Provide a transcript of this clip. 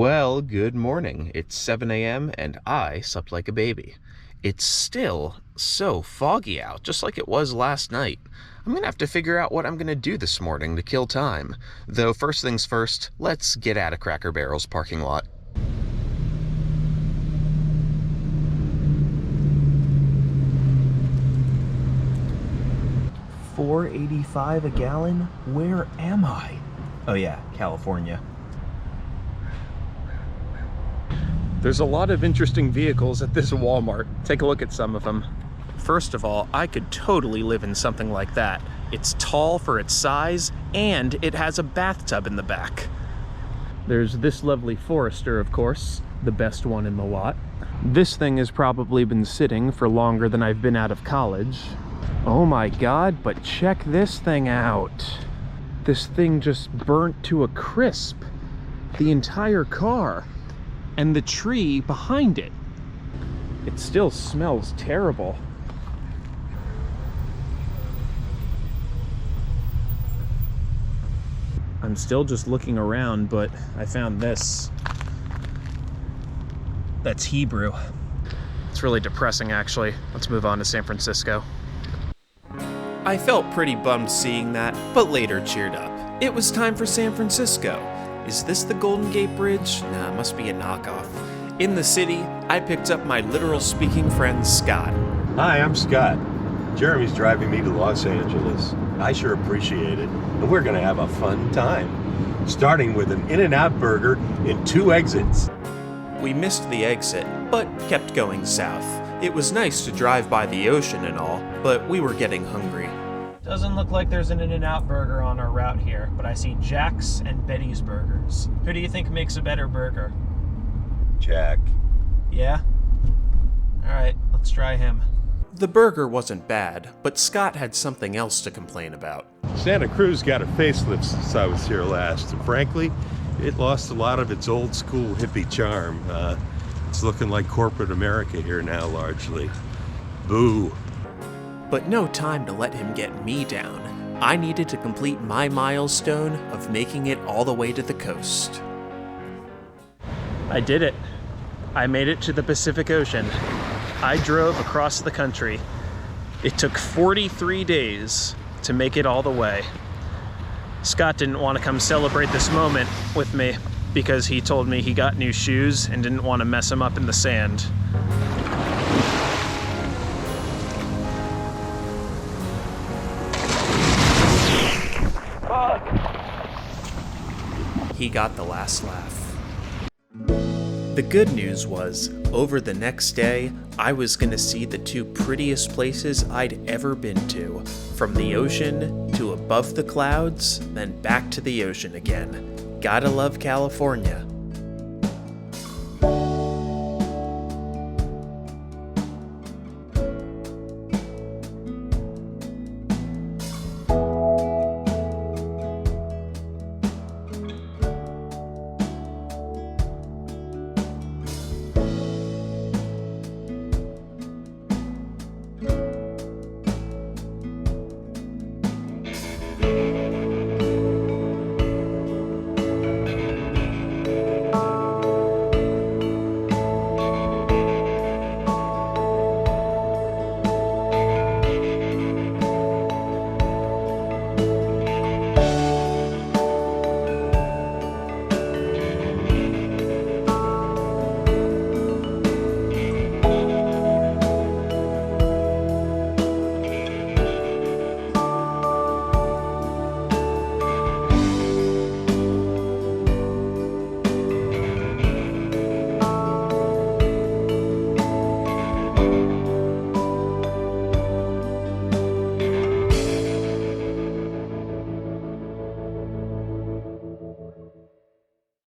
Well, good morning. It's 7 a.m. and I slept like a baby. It's still so foggy out, just like it was last night. I'm gonna have to figure out what I'm gonna do this morning to kill time. Though first things first, let's get out of Cracker Barrel's parking lot. $4.85 a gallon? Where am I? Oh yeah, California. There's a lot of interesting vehicles at this Walmart. Take a look at some of them. First of all, I could totally live in something like that. It's tall for its size, and it has a bathtub in the back. There's this lovely Forester, of course, the best one in the lot. This thing has probably been sitting for longer than I've been out of college. Oh my God, but check this thing out. This thing just burnt to a crisp. The entire car. And the tree behind it. It still smells terrible. I'm still just looking around, but I found this. That's Hebrew. It's really depressing, actually. Let's move on to San Francisco. I felt pretty bummed seeing that, but later cheered up. It was time for San Francisco. Is this the Golden Gate Bridge? Nah, it must be a knockoff. In the city, I picked up my literal speaking friend, Scott. Hi, I'm Scott. Jeremy's driving me to Los Angeles. I sure appreciate it. And we're gonna have a fun time. Starting with an In-N-Out burger in 2 exits. We missed the exit, but kept going south. It was nice to drive by the ocean and all, but we were getting hungry. Doesn't look like there's an In-N-Out burger on our route here, but I see Jack's and Betty's Burgers. Who do you think makes a better burger? Jack. Yeah? Alright, let's try him. The burger wasn't bad, but Scott had something else to complain about. Santa Cruz got a facelift since I was here last, and frankly, it lost a lot of its old school hippie charm. It's looking like corporate America here now, largely. Boo. But no time to let him get me down. I needed to complete my milestone of making it all the way to the coast. I did it. I made it to the Pacific Ocean. I drove across the country. It took 43 days to make it all the way. Scott didn't want to come celebrate this moment with me because he told me he got new shoes and didn't want to mess them up in the sand. He got the last laugh. The good news was, over the next day, I was gonna see the 2 prettiest places I'd ever been to. From the ocean to above the clouds, then back to the ocean again. Gotta love California.